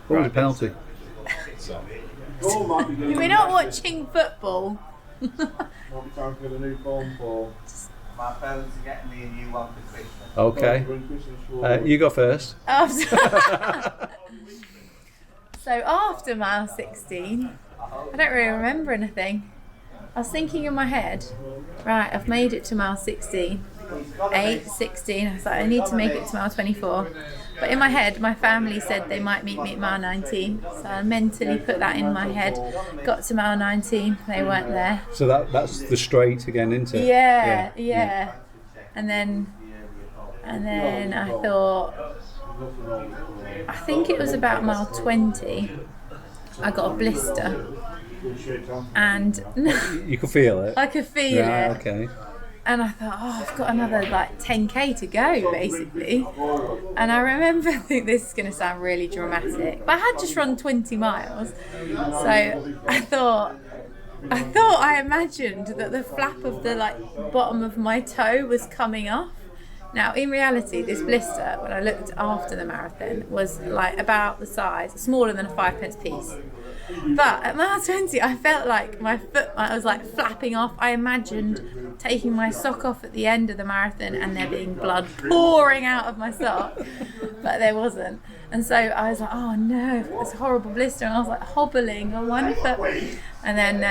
What was the penalty? We're not watching football. Might be time to get a new phone for. My parents are getting me a new one for Christmas. Okay. You go first. So after mile 16, I don't really remember anything. I was thinking in my head, right, I've made it to mile 16, 8, 16, I was like, I need to make it to mile 24. But in my head, my family said they might meet me at mile 19, so I mentally put that in my head, got to mile 19, they weren't there. So that's the straight again, isn't it? Yeah. And then I thought, I think it was about mile 20, I got a blister. And you could feel it. I could feel it. Okay. And I thought, I've got another like 10k to go, basically. And I remember, I think this is going to sound really dramatic, but I had just run 20 miles. So I imagined that the flap of the like bottom of my toe was coming off. Now, in reality, this blister, when I looked after the marathon, was like about the size, smaller than a 5p piece. But at mile 20, I felt like my foot, I was like flapping off. I imagined taking my sock off at the end of the marathon and there being blood pouring out of my sock, but there wasn't. And so I was like, oh no, this horrible blister. And I was like hobbling on one foot. And then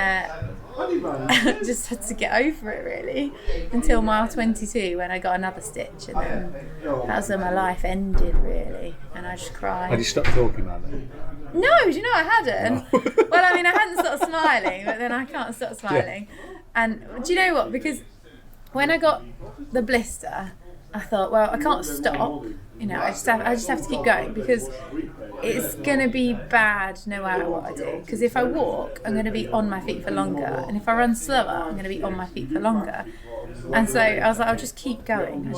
I just had to get over it really until mile 22 when I got another stitch, and then that was when my life ended really, and I just cried. Had you stopped talking about it? No, do you know I hadn't? Well, I mean, I hadn't stopped smiling, but then I can't stop smiling. And do you know what? Because when I got the blister, I thought, well, I can't stop. You know, I just have to keep going because it's going to be bad no matter what I do. Because if I walk, I'm going to be on my feet for longer. And if I run slower, I'm going to be on my feet for longer. And so I was like, I'll just keep going.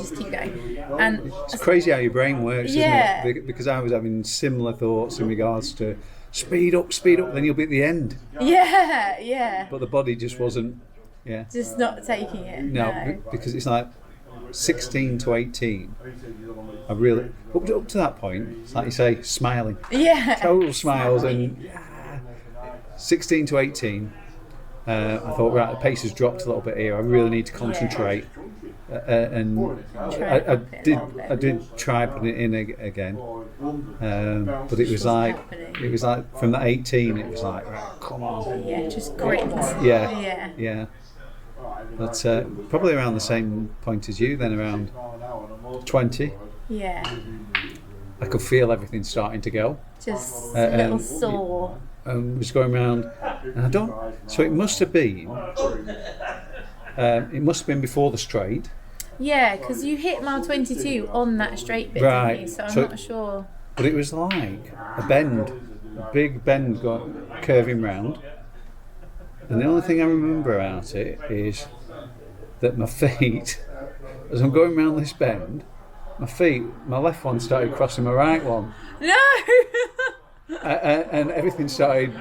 And it's crazy how your brain works, yeah. Isn't it? Because I was having similar thoughts in regards to speed up, then you'll be at the end. Yeah. But the body just wasn't, just not taking it. No. Because it's like 16 to 18, I really, up to that point, it's like you say, smiling. Yeah. Total smiles. And 16 to 18, I thought, right, the pace has dropped a little bit here. I really need to concentrate. And I did try putting it in again, but it was like from the 18, it was like, right, come on. Yeah, just grit. Yeah. But probably around the same point as you then, around 20. Yeah. I could feel everything starting to go. Just a little sore. And was going around, and so it must have been before the straight. Yeah, because you hit mile 22 on that straight bit, right. Didn't you? So I'm not sure. But it was like a big bend curving round. And the only thing I remember about it is that my feet, as I'm going around this bend, my left one started crossing my right one. No! And everything started,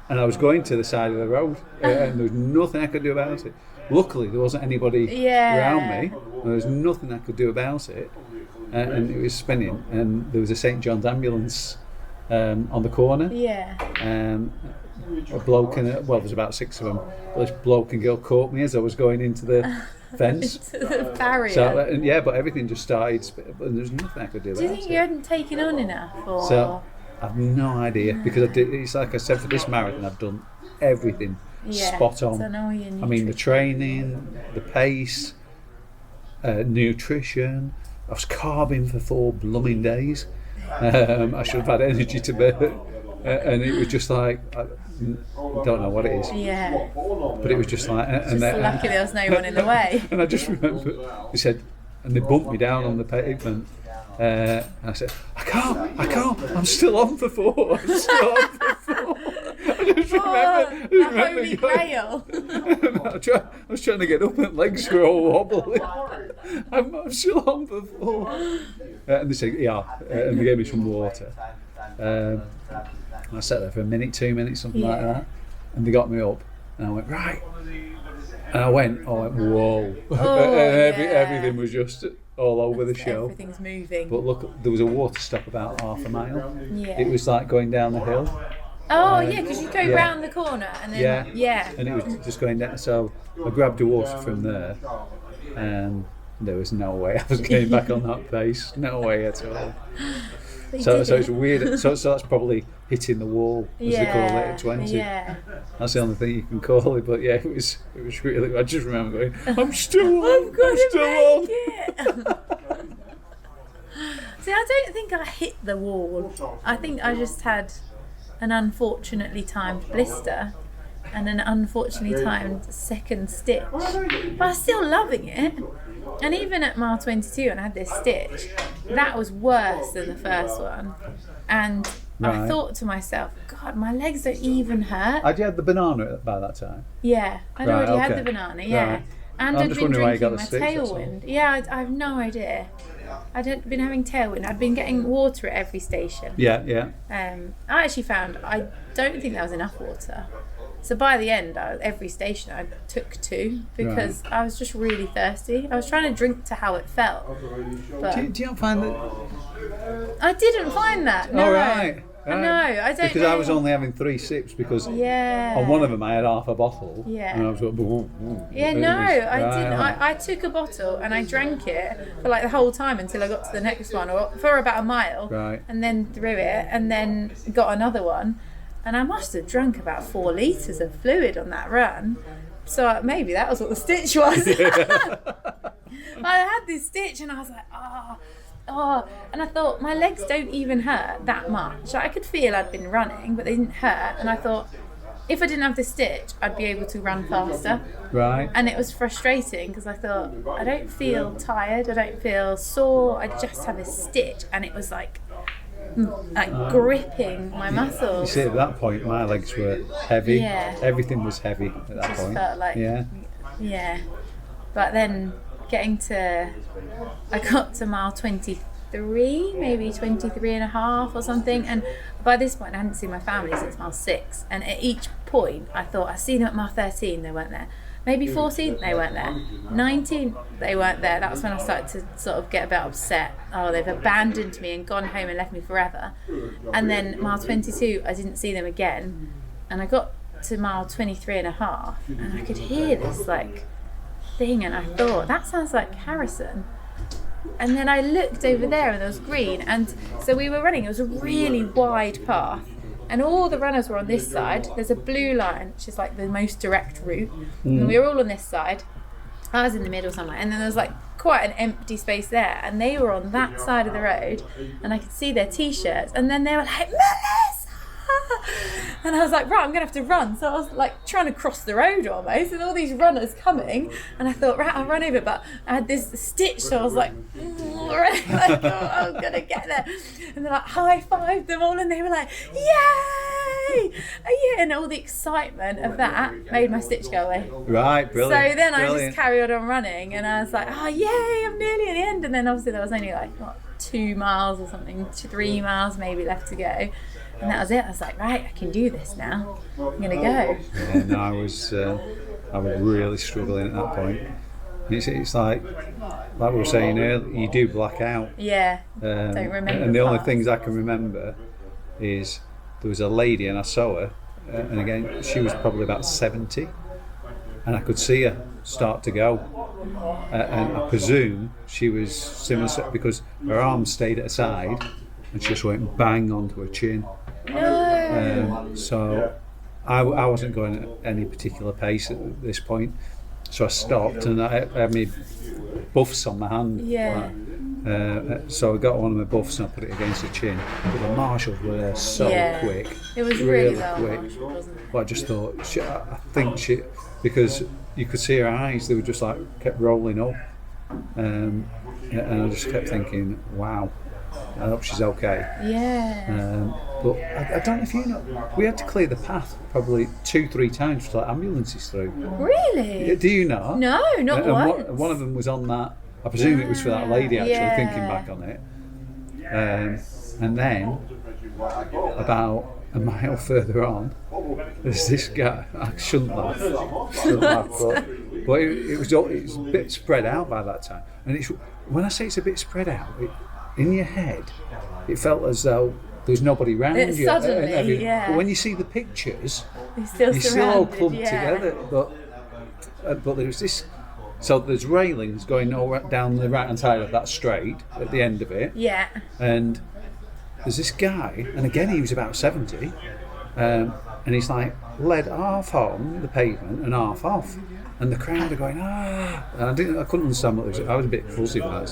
and I was going to the side of the road, and there was nothing I could do about it. Luckily, there wasn't anybody around me. There was nothing I could do about it, and it was spinning. And there was a St John's ambulance on the corner. Yeah. A bloke there's about 6 of them. This bloke and girl caught me as I was going into the fence. Into the barrier. So, but everything just started, and there's nothing I could do about it. Do you think you hadn't taken on enough? Or? So, I've no idea, because it's like I said, for this marathon, I've done everything spot on. So I mean, the training, the pace, nutrition. I was carbing for 4 blooming days. I should have had energy to burn. And it was just like, I don't know what it is. Yeah. But it was just like... lucky there was no one in the way. And I just remember, he said, and they bumped me down on the pavement. And I said, I can't, I'm still on for 4. I just remember the holy grail. I was trying to get up and legs were all wobbly. I'm still on for 4. And they said, and they gave me some water. And I sat there for a minute, 2 minutes, something like that. And they got me up. And I went, right, And I went, whoa. Oh, Everything was just all over the show. Everything's moving. But look, there was a water stop about half a mile. Yeah. It was like going down the hill. Oh, yeah, because you go round the corner and then, And it was just going down. So I grabbed a water from there, and there was no way I was getting back on that pace. No way at all. So it's weird. So that's probably hitting the wall, as they call it at 20. Yeah. That's the only thing you can call it. But yeah, it was really. I just remember going, I'm still on. I'm gonna still make on. it. See, I don't think I hit the wall. I think I just had an unfortunately timed blister and an unfortunately timed second stitch. But I'm still loving it. And even at mile 22 and I had this stitch, that was worse than the first one. And I thought to myself, God, my legs don't even hurt. Had you had the banana by that time? Yeah, I'd already had the banana, Right. And I'm I'd just been wondering why you drinking got my the stitch, that's all. tailwind. Yeah, I have no idea. I'd been having tailwind. I'd been getting water at every station. Yeah. I actually found I don't think there was enough water. So by the end, every station I took 2 because I was just really thirsty. I was trying to drink to how it felt. But Do you not find that? I didn't find that. No. All right. No, I don't Because know. I was only having 3 sips because Yeah. on one of them I had half a bottle. Yeah. And I was like, Yeah, no, I didn't. I took a bottle and I drank it for like the whole time until I got to the next one, or for about a mile. Right. And then threw it, and then got another one, and I must have drunk about 4 litres of fluid on that run. So maybe that was what the stitch was. I had this stitch, and I was like, and I thought my legs don't even hurt that much. Like, I could feel I'd been running, but they didn't hurt, and I thought, if I didn't have this stitch, I'd be able to run faster. Right. And it was frustrating because I thought, I don't feel tired, I don't feel sore, I just have a stitch, and it was like gripping my You muscles. see, at that point, my legs were heavy. Yeah. Everything was heavy at that Just point. felt like, yeah. But then I got to mile 23, maybe 23 and a half or something, and by this point I hadn't seen my family since mile 6, and at each point I thought, I seen them at mile 13, they weren't there. Maybe 14, they weren't there. 19, they weren't there. That's when I started to sort of get a bit upset. Oh, they've abandoned me and gone home and left me forever. And then mile 22, I didn't see them again. And I got to mile 23 and a half, and I could hear this like thing, and I thought, that sounds like Harrison. And then I looked over there and there was green, and so we were running. It was a really wide path, and all the runners were on this side. There's a blue line, which is like the most direct route, and we were all on this side. I was in the middle somewhere, and then there was like quite an empty space there, and they were on that side of the road, and I could see their t-shirts, and then they were like, Melissa! And I was like, right, I'm gonna have to run. So I was like trying to cross the road almost, and all these runners coming, and I thought, right, I'll run over, but I had this stitch, so I was like, like, oh, I'm gonna get there. And then I high-fived them all, and they were like, yay! Yeah, and all the excitement of that made my stitch go away. Right, brilliant. So then I Brilliant. just carried on running, and I was like, oh yay, I'm nearly at the end. And then obviously there was only like 2 miles or something, 3 miles maybe left to go, and that was it. I was like, right, I can do this now. I'm gonna go. Yeah, no, I was really struggling at that point. It's like we were saying earlier, you do black out. Yeah, don't remember. And the only parts. things I can remember is there was a lady, and I saw her, and again she was probably about 70, and I could see her start to go, and I presume she was similar because her arms stayed at her side, and she just went bang onto her chin. No. So I wasn't going at any particular pace at this point, so I stopped, and I had my buffs on my hand. Yeah. So I got one of my buffs and I put it against her chin. But the marshals were there so quick. It was really quick. well, wasn't it? But I just thought, I think she, because you could see her eyes, they were just like kept rolling up, and I just kept thinking, wow, I hope she's okay. Yeah. But I don't know if you know, we had to clear the path probably 2-3 times for like ambulances through. Really? Do you know? No, not And once. one of them was on that. I presume it was for that lady, actually, Yeah. thinking back on it. And then, about a mile further on, there's this guy. I shouldn't laugh, but but it was a bit spread out by that time. And when I say it's a bit spread out, in your head, it felt as though there's nobody around you. Suddenly, But when you see the pictures, you're still all clumped together. But there's this. So there's railings going all down the right hand side of that straight at the end of it. Yeah. And there's this guy, and again he was about 70, and he's like led half on the pavement and half off, and the crowd are going and I couldn't understand what it was. I was a bit fuzzy about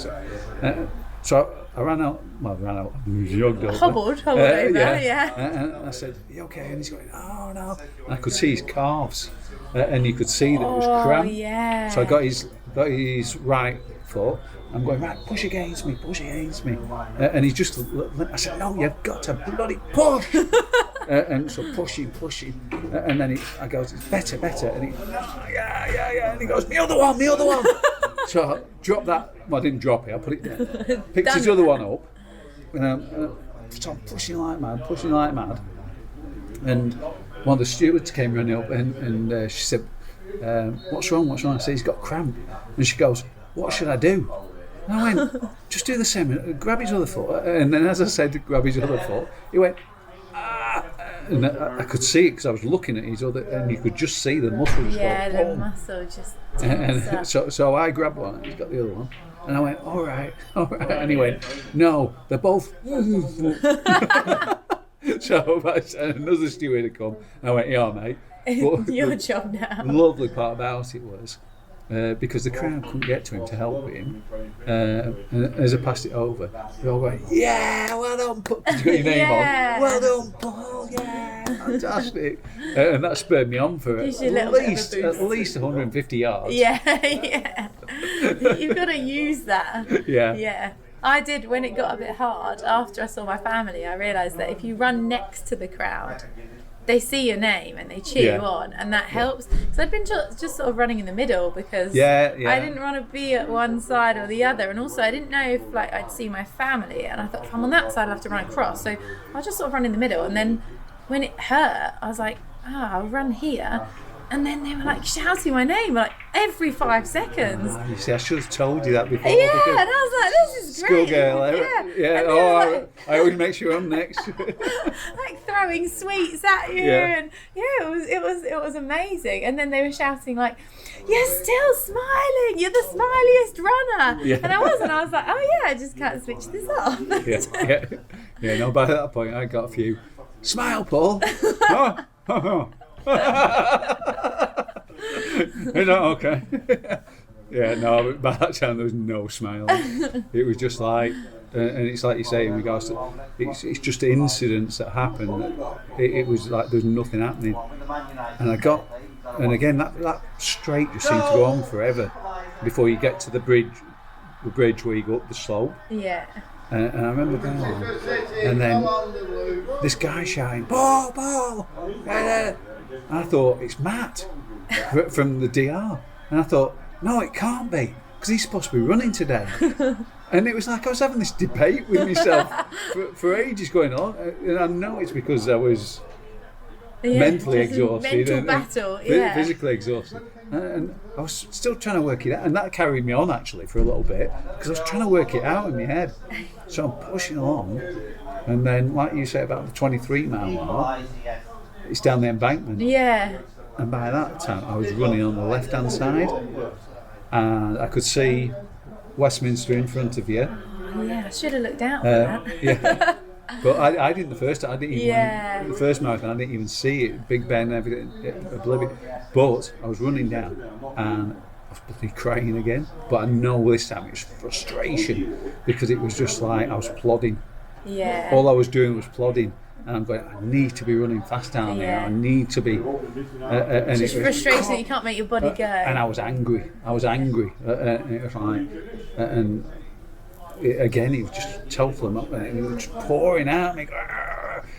it. So I ran out, jogged over. Hobbled over, yeah. And I said, "You okay?" And he's going, "Oh no." And I could see his calves, and you could see that it was cramped. Yeah. So I got his right foot. I'm going, right, push against me. And he just, I said, "No, you've got to bloody push." And so pushing. And then I go, "It's better." And he, yeah. And he goes, "Me other one." So I dropped that. Well, I didn't drop it. I put it there. Picked his other one up. So I'm pushing like mad. And one of the stewards came running up and she said, what's wrong? I said, "He's got cramp." And she goes, "What should I do?" And I went, "Just do the same. Grab his other foot." And then as I said, grab his other foot, he went, "Ah." And I could see it because I was looking at his other, and you could just see the muscle just go, the muscle just. and so I grabbed one, and he's got the other one, and I went, all right, and he went, "No, they're both." So another steward had come, and I went, "Yeah, mate." But your job now. The lovely part about it was, because the crowd couldn't get to him to help him, and as I passed it over, they all went, "Yeah, well done, Paul." You got your name on. "Well done, Paul. Yeah, fantastic." And that spurred me on for at least 150 yards. Yeah. You've got to use that. Yeah. I did when it got a bit hard. After I saw my family, I realised that if you run next to the crowd, they see your name and they cheer you on, and that helps. Because I'd been just sort of running in the middle because I didn't want to be at one side or the other, and also I didn't know if I'd see my family, and I thought if I'm on that side I'll have to run across, so I'll just sort of run in the middle. And then when it hurt, I was like, I'll run here. And then they were like shouting my name like every 5 seconds. You see, I should have told you that before. Yeah, and I was like, "This is great." Schoolgirl, yeah. I always make sure I'm next. Like throwing sweets at you, and it was amazing. And then they were shouting like, "You're still smiling. You're the smiliest runner." Yeah. And I was like, "Oh yeah, I just can't switch this off." Yeah. No, by that point I got a few. "Smile, Paul." Okay. Yeah, no, by that time there was no smile. It was just like, and it's like you say in regards to, it's just incidents that happen. It was like there's nothing happening, and again that straight just seemed to go on forever before you get to the bridge where you go up the slope. Yeah. And I remember going on, and then this guy shouting, "Paul!" And I thought, it's Matt from the DR. And I thought, no, it can't be, because he's supposed to be running today. And it was like I was having this debate with myself for ages going on. And I know it's because I was mentally exhausted. Mental battle, physically exhausted. And I was still trying to work it out. And that carried me on, actually, for a little bit, because I was trying to work it out in my head. So I'm pushing along. And then, like you say about the 23 mile mark, it's down the embankment. Yeah. And by that time, I was running on the left-hand side, and I could see Westminster in front of you. Oh, yeah, I should have looked out for that. Yeah. But I didn't the first time. I didn't even the first marathon. I didn't even see it. Big Ben, everything, oblivious. But I was running down, and I was bloody crying again. But I know this time it was frustration, because it was just like I was plodding. Yeah. All I was doing was plodding. And I'm going, I need to be running fast down there. I need to be. And it's just frustrating that you can't make your body go. And I was angry. And it was like, again, it was just total up, and it was just pouring out me.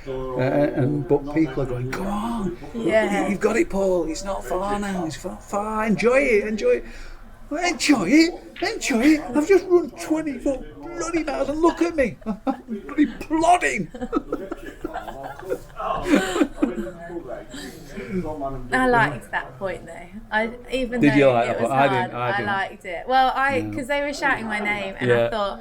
But people are going, "Come on, you've got it, Paul. It's not far now. It's far. Enjoy it. Well, enjoy it. I've just run 24 bloody miles, and look at me. I'm bloody plodding." I liked that point though. Even Did though you like it that was point? I hard, didn't. I didn't. liked it. Well, because they were shouting my name, and Yeah. I thought,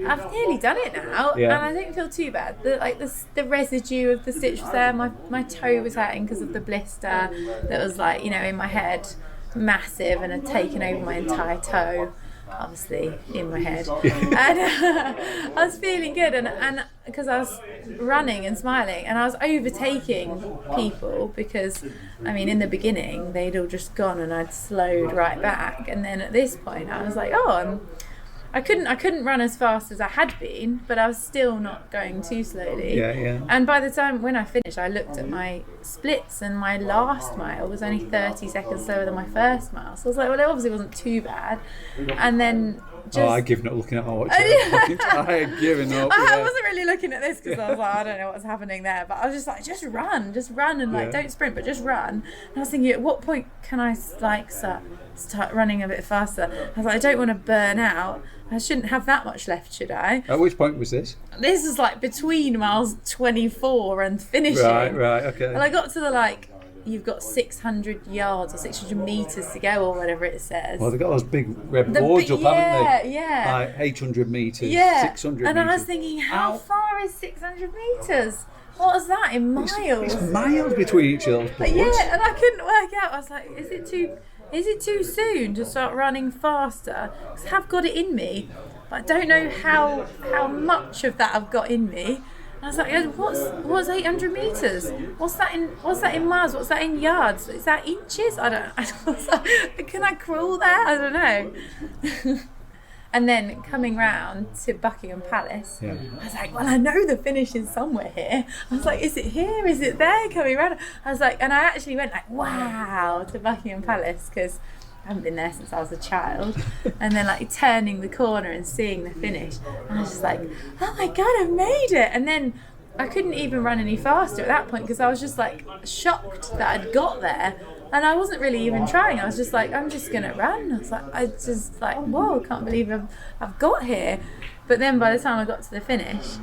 I've nearly done it now, Yeah. and I don't feel too bad. The residue of the stitch was there. My toe was hurting because of the blister that was like, in my head, massive, and had taken over my entire toe. Obviously in my head, and I was feeling good, and because I was running and smiling, and I was overtaking people because, in the beginning they'd all just gone and I'd slowed right back, and then at this point I was like, I couldn't run as fast as I had been, but I was still not going too slowly. Yeah. And by the time when I finished, I looked at my splits, and my last mile was only 30 seconds slower than my first mile. So I was like, well, it obviously wasn't too bad. And then I'd given up looking at my watch. I had given up. I wasn't really looking at this because I was like, I don't know what's happening there. But I was just like, just run, and like, don't sprint, but just run. And I was thinking, at what point can I start running a bit faster? I was like, I don't want to burn out. I shouldn't have that much left, should I? At which point was this? This is like between miles 24 and finishing. Right, okay. And I got to you've got 600 yards or 600 metres to go, or whatever it says. Well, they've got those big red boards up, haven't they? Yeah. Like 800 metres, Yeah. 600 and metres. I was thinking, how far is 600 metres? What is that in miles? It's miles between each of those boards. Yeah, and I couldn't work out. I was like, is it too soon to start running faster? Because I have got it in me, but I don't know how much of that I've got in me. And I was like, what's 800 metres? What's that in miles? What's that in yards? Is that inches? I was like, can I crawl there? I don't know. And then coming round to Buckingham Palace, I was like, well, I know the finish is somewhere here. I was like, is it here? Is it there? Coming round? I was like, and I actually went like, wow, to Buckingham Palace, because I haven't been there since I was a child. And then like turning the corner and seeing the finish, and I was just like, oh my God, I made it. And then I couldn't even run any faster at that point because I was just like shocked that I'd got there. And I wasn't really even trying. I was just like, I'm just gonna run. I just like, whoa, I can't believe I've got here. But then by the time I got to the finish,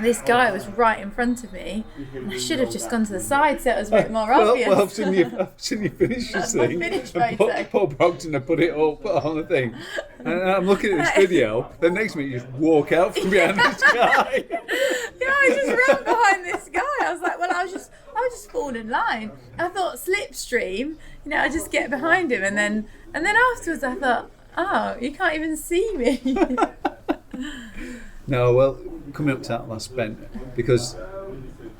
this guy was right in front of me, and I should have just gone to the side so it was a bit more obvious. Well, I've seen you finish this thing. My finish And photo. Paul Brogdon had put it up on the thing. And I'm looking at this video, then next minute you just walk out from behind this guy. I just ran behind this guy. I was like, well, I was just falling in line. I thought slipstream, I just get behind him, and then afterwards I thought, oh, you can't even see me. No, well, coming up to that last bend, because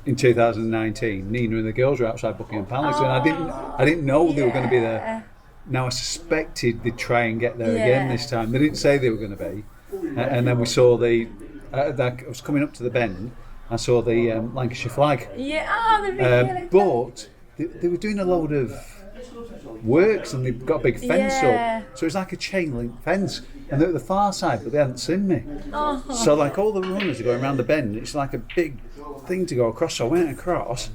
in 2019, Nina and the girls were outside Buckingham Palace, and I didn't know they were going to be there. Now I suspected they'd try and get there again this time. They didn't say they were going to be, and then we saw I was coming up to the bend. I saw the Lancashire flag. Yeah, the big but they were doing a load of works, and they've got a big fence up, so it's like a chain link fence. And they're at the far side, but they hadn't seen me. So like all the runners are going around the bend. It's like a big thing to go across. So I went across,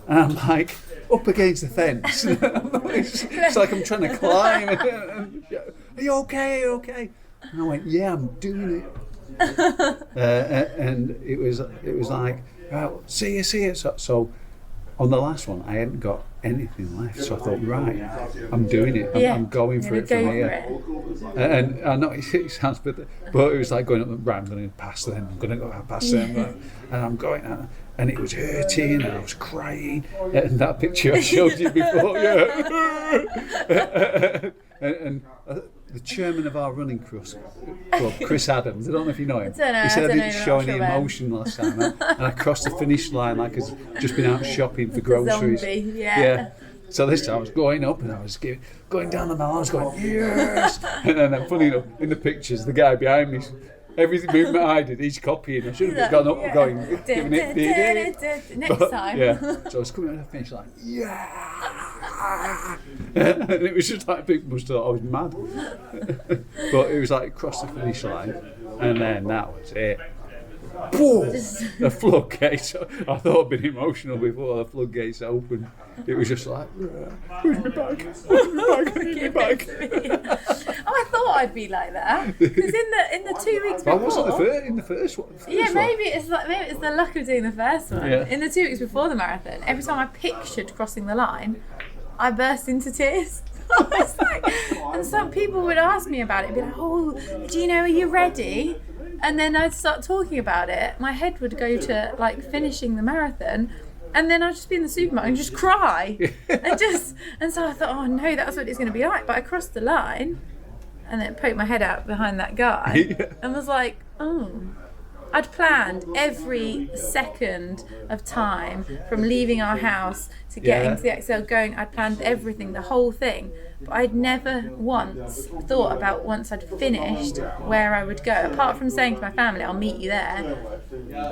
and I'm like up against the fence. it's like I'm trying to climb. Are you okay? Are you okay? And I went, yeah, I'm doing it. And it was like, right, see you. So on the last one, I hadn't got anything left, so I thought, right, I'm doing it. I'm going for it from here. And I know it sounds, but it was like going up. Right, I'm going to pass them. I'm going to go past them, and I'm going. And it was hurting, and I was crying. And that picture I showed you before, and the chairman of our running club, Chris Adams, I don't know if you know him. I don't know, he said I didn't show any sure emotion last time, and I crossed the finish line like I'd just been out shopping for groceries. Zombie, yeah. So this time I was going up, and I was going down the mile. I was going, yes. And then, funny enough, in the pictures, the guy behind me, every movement I did, he's copying. I should have gone up, going, giving it. Next time. Yeah. So I was coming out of the finish line, yeah. And it was just like people must have thought I was mad. But it was like across the finish line, and then that was it. boom, the floodgates. I thought I'd been emotional before the floodgates opened. It was just like, where's my bag? Where's my bag? I need my bag. Oh, I thought I'd be like that because in the 2 weeks before. I wasn't in the first one. Maybe it's the luck of doing the first one. Yeah. In the 2 weeks before the marathon, every time I pictured crossing the line, I burst into tears. I was like, and some people would ask me about it and be like, oh, do you know, are you ready? And then I'd start talking about it. My head would go to like finishing the marathon, and then I'd just be in the supermarket and just cry. And so I thought, oh no, that's what it's going to be like. But I crossed the line and then poked my head out behind that guy and was like, oh. I'd planned every second of time from leaving our house to getting to the XL going. I'd planned everything, the whole thing. But I'd never once thought about once I'd finished where I would go. Apart from saying to my family, I'll meet you there.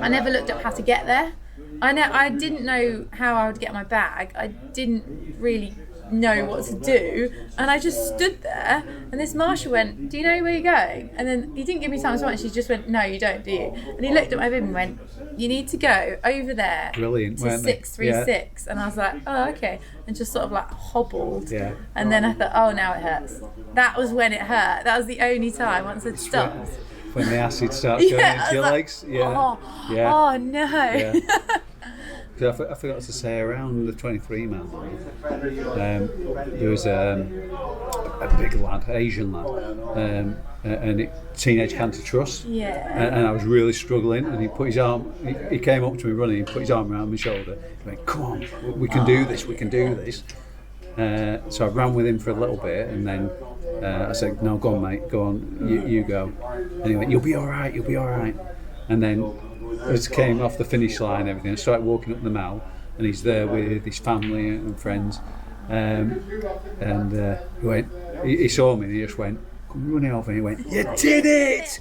I never looked up how to get there. I didn't know how I would get my bag. I didn't really know what to do, and I just stood there, and this marshal went, do you know where you're going? And then he didn't give me time to answer. He just went, no, you don't, do you? And he looked at my bib and went, you need to go over there. Brilliant, to 636. And I was like, oh, okay, and just sort of like hobbled. And then I thought, oh, now it hurts. That was when it hurt. That was the only time once it stopped. When the acid starts going into your legs. Oh no. I forgot to say, around the 23 mile, there was a big lad, Asian lad, and teenage cancer trust. And I was really struggling, and he put his arm. He came up to me running. He put his arm around my shoulder. He went, "Come on, we can do this. We can do this." So I ran with him for a little bit, and then I said, "No, go on, mate. Go on. You go." And he went, "You'll be all right. You'll be all right." And then as came off the finish line and everything, I started walking up the mall, and he's there with his family and friends, and he went, he saw me and he just went, come running over, and he went, you did it,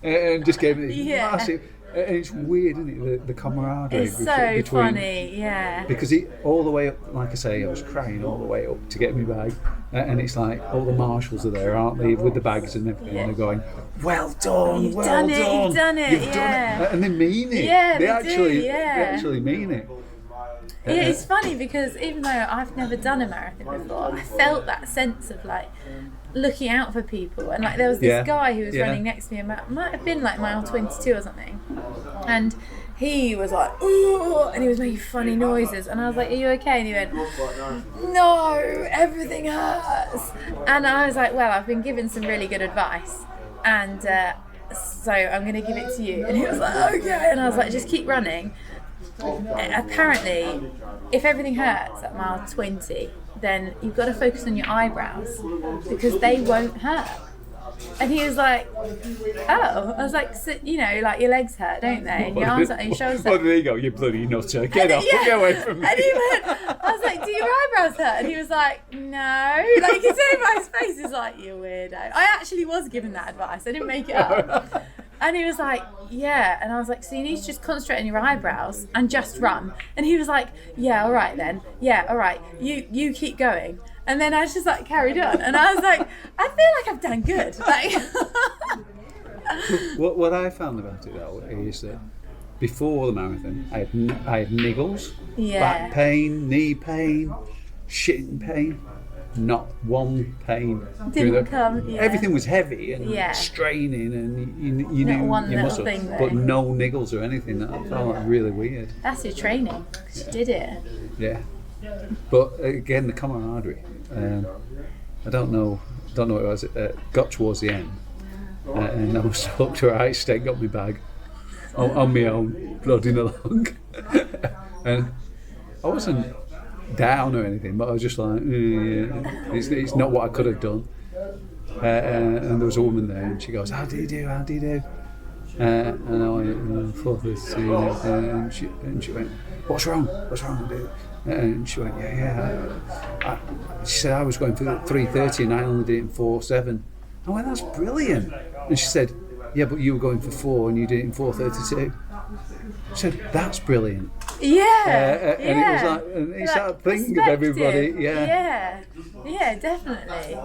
and just gave me this massive, and it's weird, isn't it, the camaraderie it's so funny, because he, all the way up, like I say, I was crying all the way up to get me bag, and it's like all the marshals are there, aren't they, with the bags and everything, and they're going, well done, you've done it, you've done it, and they mean it, they actually mean it. It's funny because even though I've never done a marathon before, I felt that sense of like looking out for people, and like there was this guy who was running next to me, and might have been like mile 22 or something, and he was like, ooh, and he was making funny noises, and I was like, are you okay? And he went, no, everything hurts. And I was like, well, I've been given some really good advice, and so I'm going to give it to you. And he was like, okay. And I was like, just keep running. Apparently, if everything hurts at mile 20, then you've got to focus on your eyebrows because they won't hurt. And he was like, oh. I was like, so, you know, like your legs hurt, don't they? And your arms and your shoulders hurt. Well, there you go, you bloody nutter. Get off, get away from me. And he went, I was like, do your eyebrows hurt? And he was like, no. Like, you can see by his face, he's like, you weirdo. I actually was given that advice. I didn't make it up. And he was like, yeah. And I was like, so you need to just concentrate on your eyebrows and just run. And he was like, yeah, all right then. Yeah, all right. You keep going. And then I just like carried on. And I was like, I feel like I've done good. Like what I found about it though is that before the marathon, I had niggles, back pain, knee pain, shitting pain. Not one pain. Didn't come. Yeah. Everything was heavy and straining, and you knew your muscle, but no niggles or anything. That felt like really weird. That's your training. You did it. Yeah, but again, the camaraderie. I don't know what it was. Got towards the end, and I was up to right state, got my bag on my own, plodding along, and I wasn't down or anything, but I was just like, it's not what I could have done. And there was a woman there, and she goes, how do you do? And I went, 4:32, and she went, what's wrong? And she went, she said I was going for 3:30 and I only did it in 4:07. I went, that's brilliant. And she said, yeah, but you were going for 4 and you did it in 4:32. I said, that's brilliant. Yeah. And it was like, and it's that thing of everybody. Yeah, definitely.